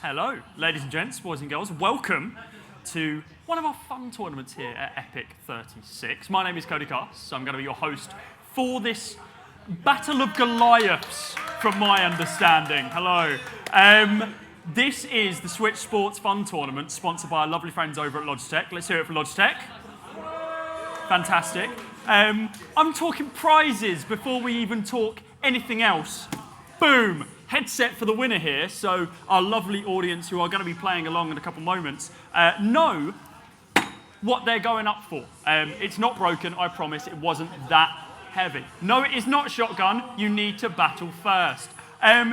Hello, ladies and gents, boys and girls. Welcome to one of our fun tournaments here at EPIC36. My name is Cody Cass. I'm going to be your host for this Battle of Goliaths, from my understanding. Hello. This is the Switch Sports Fun Tournament, sponsored by our lovely friends over at Logitech. Let's hear it for Logitech. Fantastic. I'm talking prizes before we even talk anything else. Boom! Headset for the winner here, so our lovely audience who are going to be playing along in a couple moments know what they're going up for. It's not broken, I promise. It wasn't that heavy. No, it is not shotgun. You need to battle first.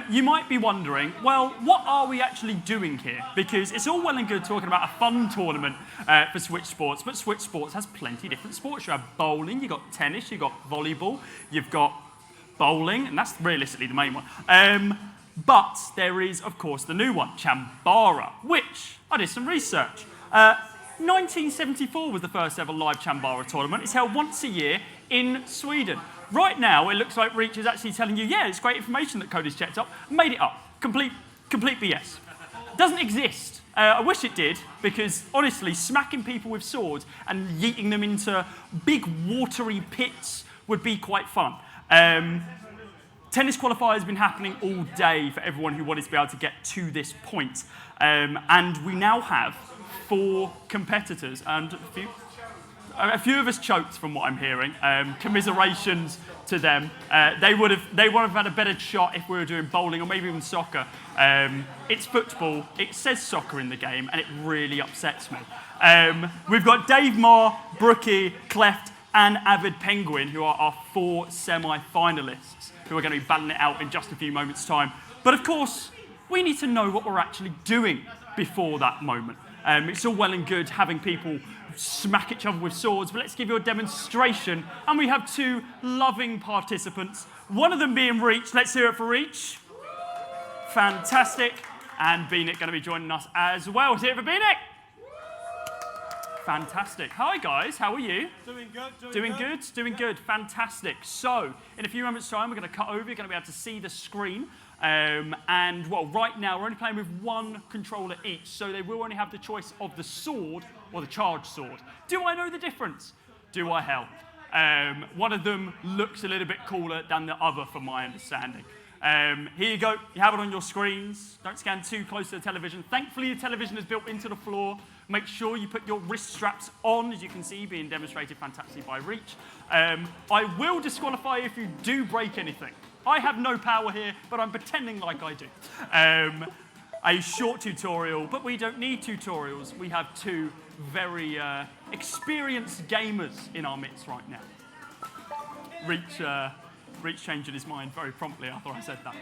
You might be wondering, well, what are we actually doing here? Because it's all well and good talking about a fun tournament for Switch Sports, but Switch Sports has plenty of different sports. You have bowling, you've got tennis, you've got volleyball, you've got bowling, and that's realistically the main one. But there is, of course, the new one, Chambara, which I did some research. 1974 was the first ever live Chambara tournament. It's held once a year in Sweden. Right now, it looks like Reach is actually telling you, yeah, it's great information that Cody's checked up, made it up. Complete BS. Doesn't exist. I wish it did, because honestly, smacking people with swords and yeeting them into big watery pits would be quite fun. Tennis qualifiers have been happening all day for everyone who wanted to be able to get to this point. And we now have 4 competitors, and a few of us choked from what I'm hearing. Commiserations to them. They would have had a better shot if we were doing bowling or maybe even soccer. It's football. It says soccer in the game, and it really upsets me. We've got Dave Marr, Brookie, Cleft, and Avid Penguin, who are our 4 semi-finalists, who are going to be battling it out in just a few moments' time. But of course, we need to know what we're actually doing before that moment. It's all well and good having people smack each other with swords, but let's give you a demonstration. And we have 2 loving participants, one of them being Reach. Let's hear it for Reach. Fantastic. And Beanick going to be joining us as well. Let's hear it for Beanick. Fantastic. Hi, guys. How are you? Doing good. Doing good. Fantastic. So, in a few moments' time, we're going to cut over. You're going to be able to see the screen. And, well, right now, we're only playing with 1 controller each, so they will only have the choice of the sword or the charged sword. Do I know the difference? Do I hell? One of them looks a little bit cooler than the other, from my understanding. Here you go. You have it on your screens. Don't scan too close to the television. Thankfully, the television is built into the floor. Make sure you put your wrist straps on, as you can see, being demonstrated fantastically by Reach. I will disqualify if you do break anything. I have no power here, but I'm pretending like I do. A short tutorial, but we don't need tutorials. We have 2 very experienced gamers in our midst right now. Reach changing his mind very promptly after I said that.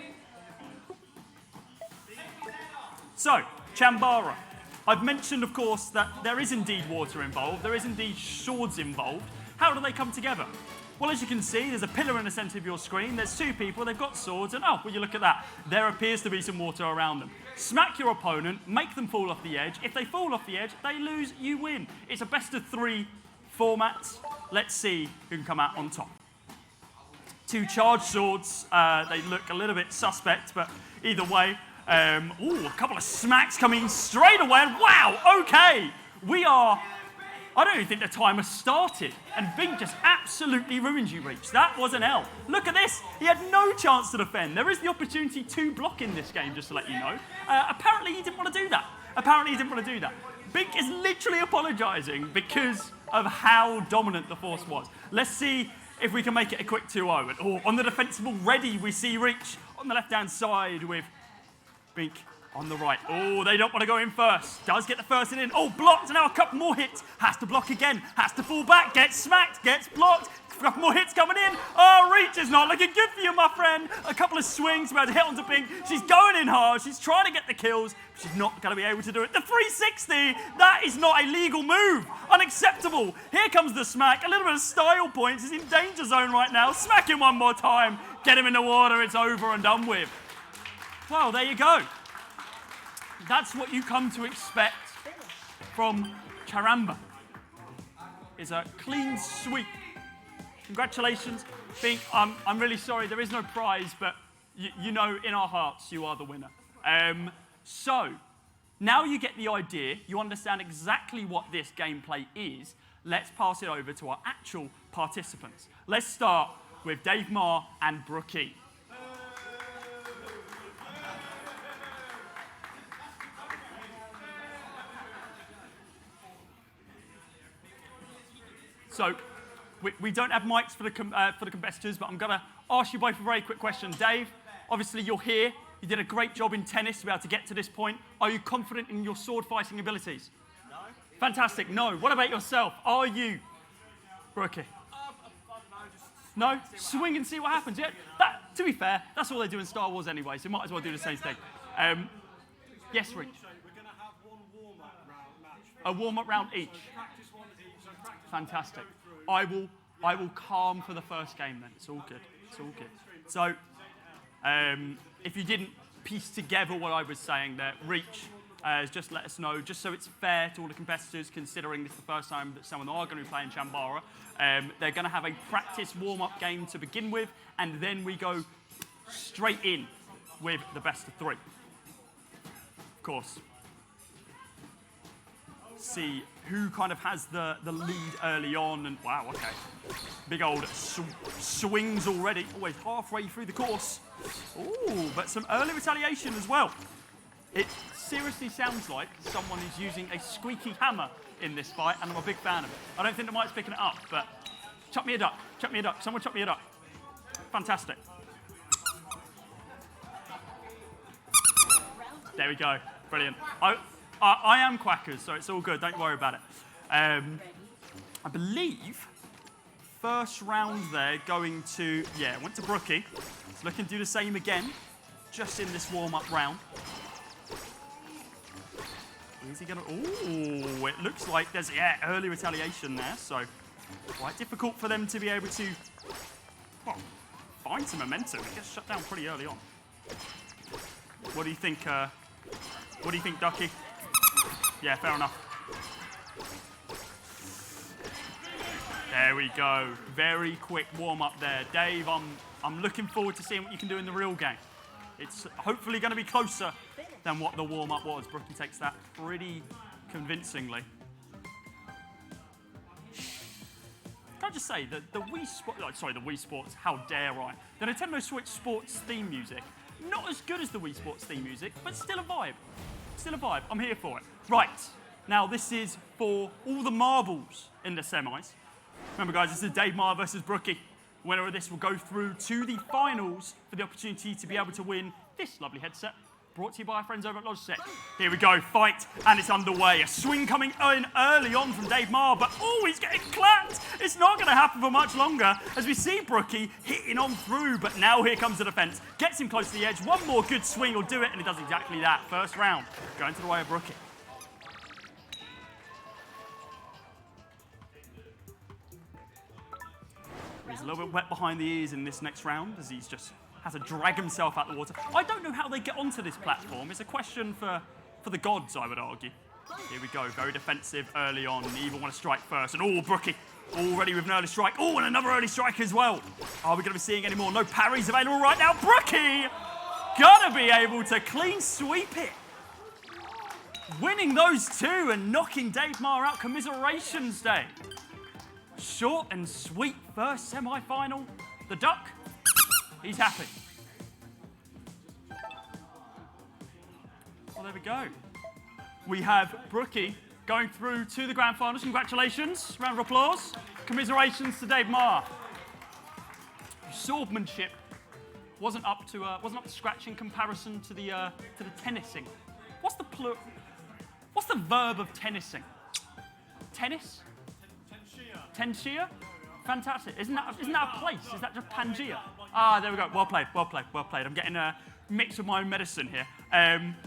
So, Chambara. I've mentioned, of course, that there is indeed water involved. There is indeed swords involved. How do they come together? Well, as you can see, there's a pillar in the centre of your screen. There's 2 people. They've got swords. And, oh, will you look at that? There appears to be some water around them. Smack your opponent. Make them fall off the edge. If they fall off the edge, they lose. You win. It's a best-of-3 format. Let's see who can come out on top. 2 charged swords. They look a little bit suspect, but either way. Ooh, a couple of smacks coming straight away. And wow, okay. I don't even think the timer started. And Bing just absolutely ruined you, Reach. That was an L. Look at this. He had no chance to defend. There is the opportunity to block in this game, just to let you know. Apparently, he didn't want to do that. Bing is literally apologising because of how dominant the force was. Let's see if we can make it a quick 2-0. And on the defensible ready, we see Reach on the left-hand side with Bink on the right. Oh, they don't want to go in first. Does get the first in. Oh, blocked. Now a couple more hits. Has to block again. Has to fall back. Gets smacked. Gets blocked. A couple more hits coming in. Oh, Reach is not looking good for you, my friend. A couple of swings. We're able to hit onto Bink. She's going in hard. She's trying to get the kills. But she's not going to be able to do it. The 360. That is not a legal move. Unacceptable. Here comes the smack. A little bit of style points. He's in danger zone right now. Smack him one more time. Get him in the water. It's over and done with. Well, there you go. That's what you come to expect from Charamba. It's a clean sweep. Congratulations. Bink, I'm really sorry, there is no prize, but you know in our hearts you are the winner. So, Now you get the idea, you understand exactly what this gameplay is. Let's pass it over to our actual participants. Let's start with Dave Marr and Brookie. So, we don't have mics for the competitors, but I'm going to ask you both a very quick question. Dave, obviously you're here. You did a great job in tennis to be able to get to this point. Are you confident in your sword fighting abilities? No. Fantastic. No. What about yourself? Are you, Brookie? No? Swing and see what happens. Yeah. To be fair, that's all they do in Star Wars anyway, so might as well do the same thing. Yes, Rick? We're going to have one warm-up round match. A warm-up round each. Practice one each. So practice Fantastic. I will calm for the first game then. It's all good. It's all good. So, if you didn't piece together what I was saying there, Reach just let us know, just so it's fair to all the competitors, considering this is the first time that someone are going to be playing Chambara. They're going to have a practice warm-up game to begin with, and then we go straight in with the best of three. Of course. See who kind of has the lead early on, and wow, okay. Big old swings already, always halfway through the course. Ooh, but some early retaliation as well. It seriously sounds like someone is using a squeaky hammer in this fight, and I'm a big fan of it. I don't think the mic's picking it up, but chop me a duck, chop me a duck, someone chop me a duck. Fantastic. There we go, brilliant. I am Quackers, so it's all good, don't worry about it. I believe first round there going to, yeah, went to Brookie. He's looking to do the same again, just in this warm-up round. Is he going to, ooh, it looks like there's, yeah, early retaliation there, so quite difficult for them to be able to, well, find some momentum. It gets shut down pretty early on. What do you think, Ducky? Yeah, fair enough. There we go. Very quick warm-up there. Dave, I'm looking forward to seeing what you can do in the real game. It's hopefully going to be closer than what the warm-up was. Brookie takes that pretty convincingly. Can I just say that the Wii Sports, how dare I? The Nintendo Switch Sports theme music, not as good as the Wii Sports theme music, but still a vibe. Still a vibe. I'm here for it. Right. Now, this is for all the marbles in the semis. Remember, guys, this is Dave Marr versus Brookie. Winner of this will go through to the finals for the opportunity to be able to win this lovely headset, brought to you by our friends over at Logitech. Here we go, fight, and it's underway. A swing coming in early on from Dave Marr, but oh, he's getting clapped. It's not going to happen for much longer as we see Brookie hitting on through, but now here comes the defense. Gets him close to the edge. One more good swing will do it, and it does exactly that. First round, going to the way of Brookie. He's a little bit wet behind the ears in this next round as he's just has to drag himself out of the water. I don't know how they get onto this platform. It's a question for the gods, I would argue. Here we go, very defensive early on. They even want to strike first. And oh, Brookie already with an early strike. Oh, and another early strike as well. Are we going to be seeing any more? No parries available right now. Brookie gonna be able to clean sweep it. Winning those two and knocking Dave Marr out. Commiserations, Dave. Short and sweet first semi-final. The duck, he's happy. Well, there we go. We have Brookie going through to the grand finals. Congratulations. Round of applause. Commiserations to Dave Marr. Swordsmanship wasn't up to scratch in comparison to the tennising. What's the verb of tennising? Tennis? Tenshia? Fantastic. Isn't that a place? Is that just Pangea? Ah, there we go. Well played, well played, well played. I'm getting a mix of my own medicine here.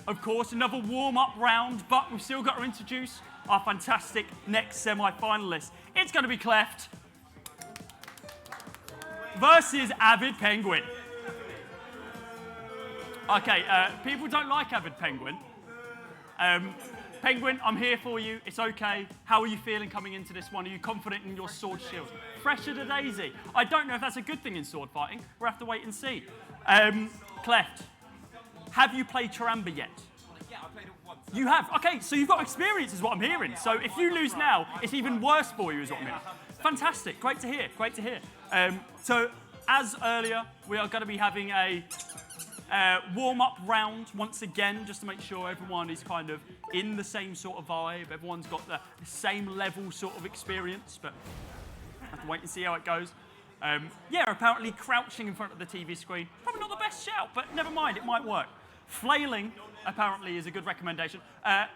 Of course, another warm-up round, but we've still got to introduce our fantastic next semi-finalist. It's going to be Cleft versus Avid Penguin. Okay, people don't like Avid Penguin. Penguin, I'm here for you. It's okay. How are you feeling coming into this one? Are you confident in your sword shield? Fresher to Daisy. I don't know if that's a good thing in sword fighting. We'll have to wait and see. Cleft, have you played Charamba yet? Yeah, I played it once. You have? Okay, so you've got experience is what I'm hearing. So if you lose now, it's even worse for you is what I'm hearing. Fantastic, great to hear, great to hear. So as earlier, we are going to be having a warm-up round once again, just to make sure everyone is kind of in the same sort of vibe. Everyone's got the same level sort of experience, but I have to wait and see how it goes. Yeah, apparently crouching in front of the TV screen, probably not the best shout, but never mind, it might work. Flailing, apparently, is a good recommendation.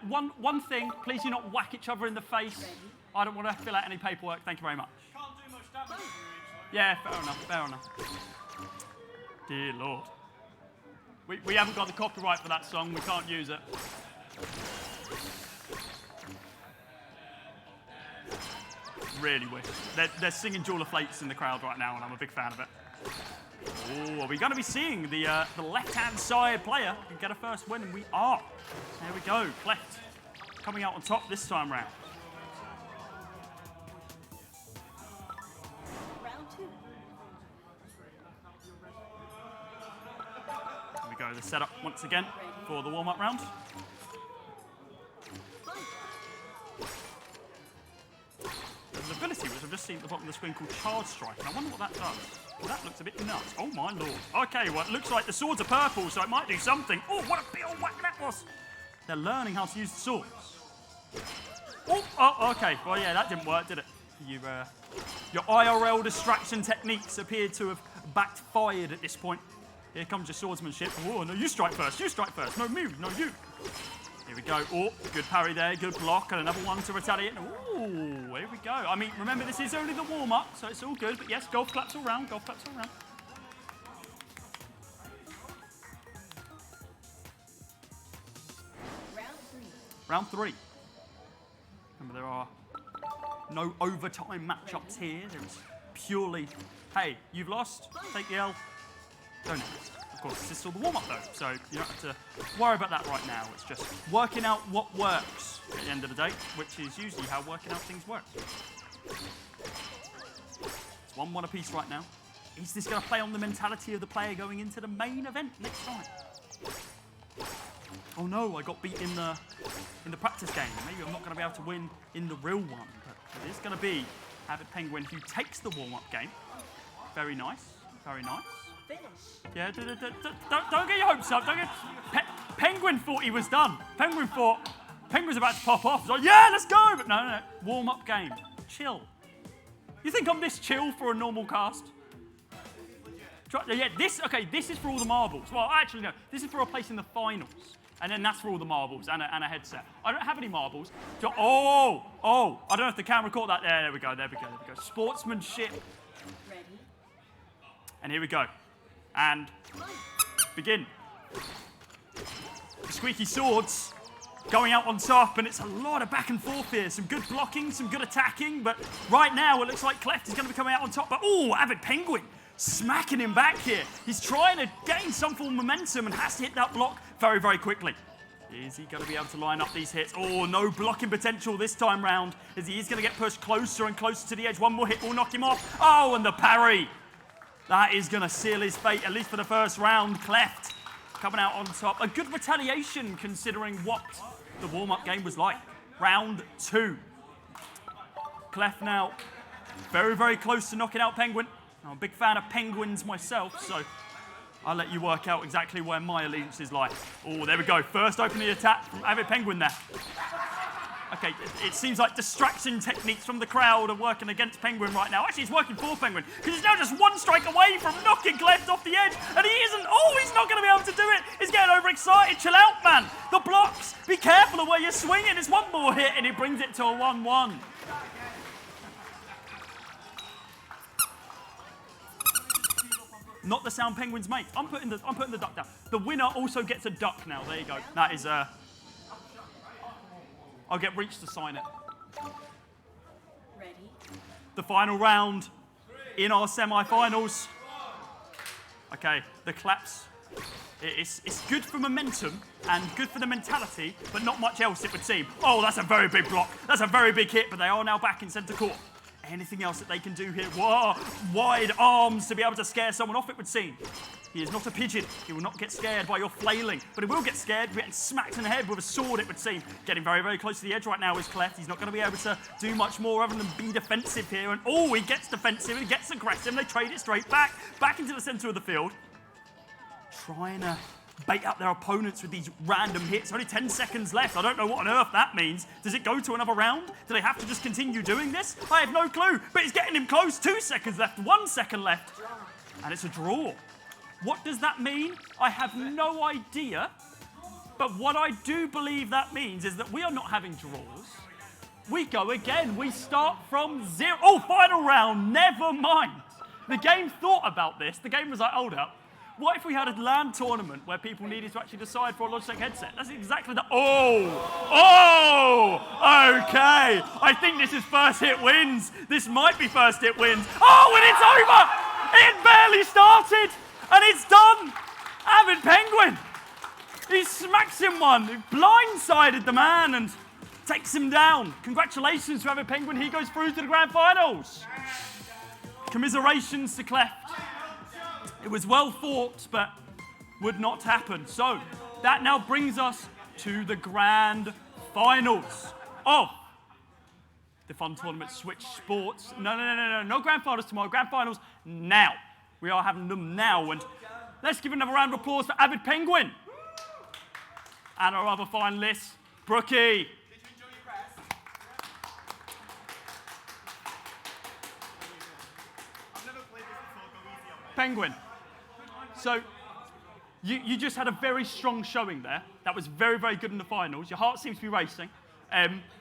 One thing, please do not whack each other in the face. I don't want to fill out any paperwork, thank you very much. Can't do much damage to each other. Yeah, fair enough, fair enough. Dear Lord. We haven't got the copyright for that song, we can't use it. Really wish. They're singing Jewel of Flates in the crowd right now, and I'm a big fan of it. Oh, are we going to be seeing the left-hand side player get a first win? And we are. There we go, Cleft coming out on top this time round. Round 2. There we go, the setup once again for the warm-up round. There's an ability which I've just seen at the bottom of the screen called Charge Strike, and I wonder what that does. Well, that looks a bit nuts. Oh my lord. Okay, well, it looks like the swords are purple, so it might do something. Oh, what a big old whack that was. They're learning how to use the swords. Oh, okay. Well, yeah, that didn't work, did it? Your IRL distraction techniques appear to have backfired at this point. Here comes your swordsmanship. Oh, no, you strike first. You strike first. No, me. No, you. Here we go. Oh, good parry there, good block, and another one to retaliate. Ooh, here we go. I mean, remember, this is only the warm-up, so it's all good. But yes, golf claps all round, golf claps all round. Round 3. Round 3. Remember, there are no overtime matchups here. There's purely, hey, you've lost, take the L, don't it? Of course, this is still the warm-up though, so you don't have to worry about that right now. It's just working out what works at the end of the day, which is usually how working out things work. It's 1-1 apiece right now. Is this going to play on the mentality of the player going into the main event next time? Oh no, I got beat in the practice game. Maybe I'm not going to be able to win in the real one, but it is going to be Avid Penguin who takes the warm-up game. Very nice, very nice. Finish. Yeah, don't get your hopes up. Don't get. Penguin thought he was done. Penguin was about to pop off. He's like, yeah, let's go. But no. Warm-up game. Chill. You think I'm this chill for a normal cast? Yeah, this is for all the marbles. Well, actually, no. This is for a place in the finals. And then that's for all the marbles and a headset. I don't have any marbles. So, I don't know if the camera caught that. There we go. Sportsmanship. Ready. And here we go. And begin. The squeaky swords going out on top, and it's a lot of back and forth here. Some good blocking, some good attacking, but right now it looks like Cleft is going to be coming out on top. But Avid Penguin smacking him back here. He's trying to gain some form of momentum and has to hit that block very, very quickly. Is he going to be able to line up these hits? Oh, no blocking potential this time round, as he is going to get pushed closer and closer to the edge. One more hit will knock him off. Oh, and the parry. That is going to seal his fate, at least for the first round. Cleft coming out on top. A good retaliation considering what the warm-up game was like. Round 2. Cleft now very, very close to knocking out Penguin. I'm a big fan of penguins myself, so I'll let you work out exactly where my allegiances lie. Oh, there we go. First opening attack from Avid Penguin there. Okay, it seems like distraction techniques from the crowd are working against Penguin right now. Actually, it's working for Penguin, because he's now just one strike away from knocking Cleft off the edge, and he isn't. Oh, he's not going to be able to do it. He's getting overexcited. Chill out, man. The blocks. Be careful of where you're swinging. It's one more hit, and he brings it to a 1-1. Not the sound Penguins make. I'm putting the duck down. The winner also gets a duck now. There you go. That is I'll get Reach to sign it. Ready. The final round in our semi-finals. Okay, the claps. It's good for momentum and good for the mentality, but not much else it would seem. Oh, that's a very big block. That's a very big hit, but they are now back in centre court. anything else that they can do here? Whoa, wide arms to be able to scare someone off, it would seem. He is not a pigeon. He will not get scared by your flailing, but he will get scared by getting smacked in the head with a sword, it would seem. Getting very, very close to the edge right now is Cleft. He's not going to be able to do much more other than be defensive here. And oh, he gets defensive, he gets aggressive, and they trade it straight back into the center of the field. Trying to bait out their opponents with these random hits. Only 10 seconds left. I don't know what on earth that means. Does it go to another round? Do they have to just continue doing this? I have no clue, but it's getting him close. 2 seconds left, 1 second left, and it's a draw. What does that mean? I have no idea, but what I do believe that means is that we are not having draws. We go again. We start from 0. Oh, final round. Never mind. The game thought about this. The game was like, hold up. What if we had a LAN tournament where people needed to actually decide for a Logitech headset? That's exactly the... Oh! Okay. I think this is first hit wins. This might be first hit wins. Oh, and it's over! It barely started, and it's done. Avid Penguin. He smacks him one. He blindsided the man and takes him down. Congratulations to Avid Penguin. He goes through to the grand finals. Commiserations to Cleft. It was well fought, but would not happen. So that now brings us to the grand finals of the Fun Tournament Switch Sports. No grand finals tomorrow. Grand finals now. We are having them now. And let's give another round of applause for Avid Penguin. And our other finalists, Brookie. Did you enjoy your rest? I've never played this before. Go easy on me. Penguin. So, you just had a very strong showing there. That was very, very good in the finals. Your heart seems to be racing.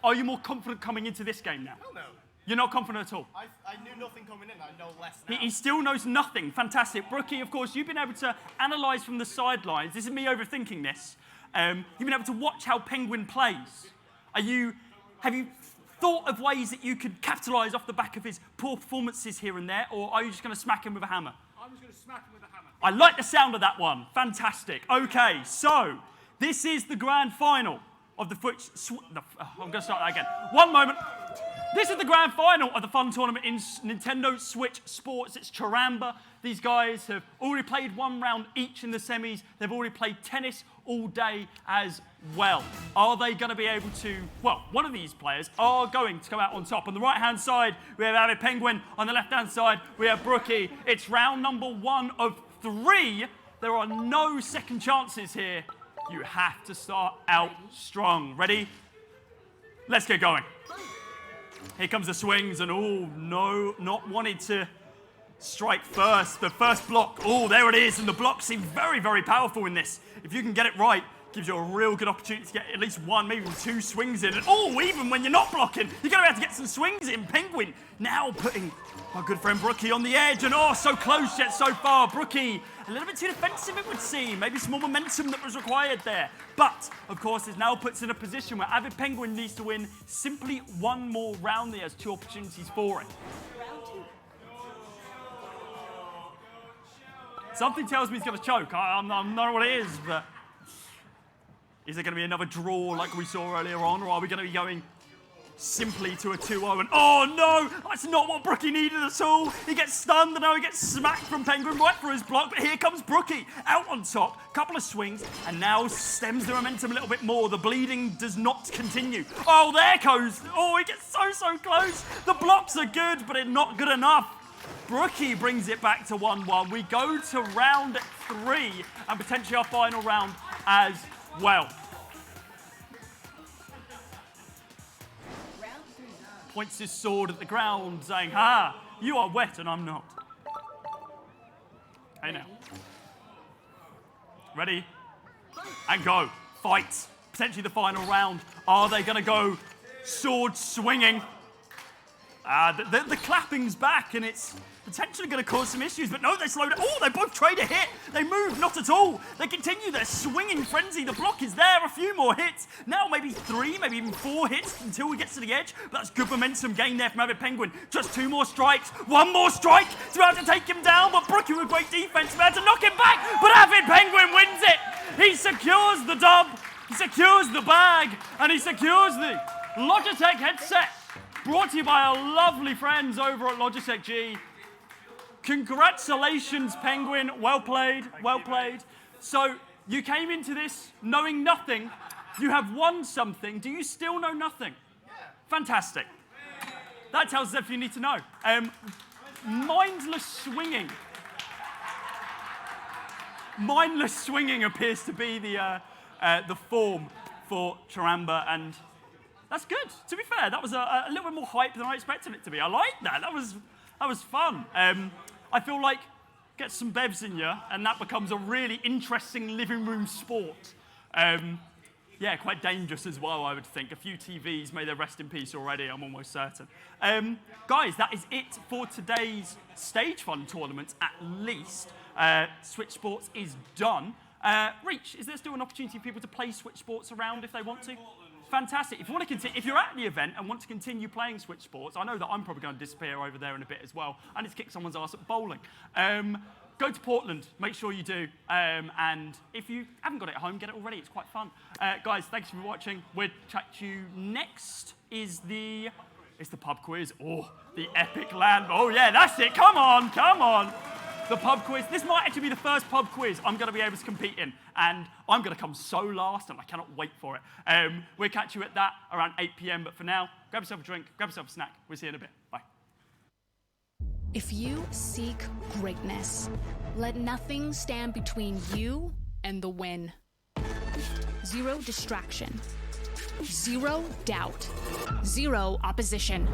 Are you more confident coming into this game now? Hell no. You're not confident at all? I knew nothing coming in. I know less now. He still knows nothing. Fantastic. Brookie, of course, you've been able to analyse from the sidelines. This is me overthinking this. You've been able to watch how Penguin plays. Have you thought of ways that you could capitalise off the back of his poor performances here and there, or are you just going to smack him with a hammer? I'm just going to smack him with a hammer. I like the sound of that one. Fantastic. Okay, so this is the grand final of the I'm going to start that again. One moment. This is the grand final of the Fun Tournament in Nintendo Switch Sports. It's Charamba. These guys have already played one round each in the semis. They've already played tennis all day as well. Are they going to be able to... Well, one of these players are going to come out on top. On the right-hand side, we have Avid Penguin. On the left-hand side, we have Brookie. It's round number 1 of 3. There are no second chances here. You have to start out strong. Ready? Let's get going. Here comes the swings, and oh, no, not wanting to strike first. The first block, oh, there it is, and the blocks seem very, very powerful in this. If you can get it right, gives you a real good opportunity to get at least 1, maybe even 2 swings in. And oh, even when you're not blocking, you're going to have to get some swings in. Penguin now putting our good friend Brookie on the edge, and oh, so close yet so far. Brookie, a little bit too defensive, it would seem. Maybe some more momentum that was required there. But, of course, it now puts in a position where Avid Penguin needs to win simply 1 more round. He has 2 opportunities for it. Round 2. Something tells me he's going to choke. I'm not sure what it is, but is there going to be another draw like we saw earlier on, or are we going to be going simply to a 2-0? And oh no, that's not what Brookie needed at all. He gets stunned, and now he gets smacked from Penguin right for his block. But here comes Brookie out on top, couple of swings, and now stems the momentum a little bit more. The bleeding does not continue. Oh, there goes. Oh, he gets so close. The blocks are good, but they're not good enough. Brookie brings it back to 1-1. We go to round 3, and potentially our final round as well. Round 3. Points his sword at the ground, saying, "Ha, you are wet and I'm not." Hey now. Ready? And go. Fight. Potentially the final round. Are they going to go sword swinging? The clapping's back, and it's potentially going to cause some issues, but no, they slowed it. Oh, they both trade a hit. They move, not at all. They continue their swinging frenzy. The block is there. A few more hits. Now maybe 3, maybe even 4 hits until he gets to the edge, but that's good momentum gain there from Avid Penguin. Just 2 more strikes. 1 more strike to be able to take him down, but Brookie with great defense about to knock him back, but Avid Penguin wins it. He secures the dub. He secures the bag, and he secures the Logitech headset. Brought to you by our lovely friends over at Logitech G. Congratulations, Penguin. Well played, well played. So you came into this knowing nothing. You have won something. Do you still know nothing? Fantastic. That tells us everything you need to know. Mindless swinging. Mindless swinging appears to be the form for Charamba, and that's good. To be fair, that was a little bit more hype than I expected it to be. I like that. That was fun. I feel like get some bevs in you, and that becomes a really interesting living room sport. Yeah, quite dangerous as well, I would think. A few TVs, may they rest in peace already, I'm almost certain. Guys, that is it for today's Stage Fun tournament, at least. Switch Sports is done. Reach, is there still an opportunity for people to play Switch Sports around if they want to? Fantastic. If you want to continue, if you're at the event and want to continue playing Switch Sports, I know that I'm probably going to disappear over there in a bit as well. I need to kick someone's ass at bowling. Go to Portland, make sure you do. And if you haven't got it at home, get it already. It's quite fun. Guys, thanks for watching. We'll chat to you next. It's the pub quiz. Oh, the epic land. Oh yeah, that's it. Come on, come on. The pub quiz. This might actually be the first pub quiz I'm going to be able to compete in. And I'm going to come so last, and I cannot wait for it. We'll catch you at that around 8 p.m. But for now, grab yourself a drink, grab yourself a snack. We'll see you in a bit. Bye. If you seek greatness, let nothing stand between you and the win. Zero distraction. Zero doubt. Zero opposition.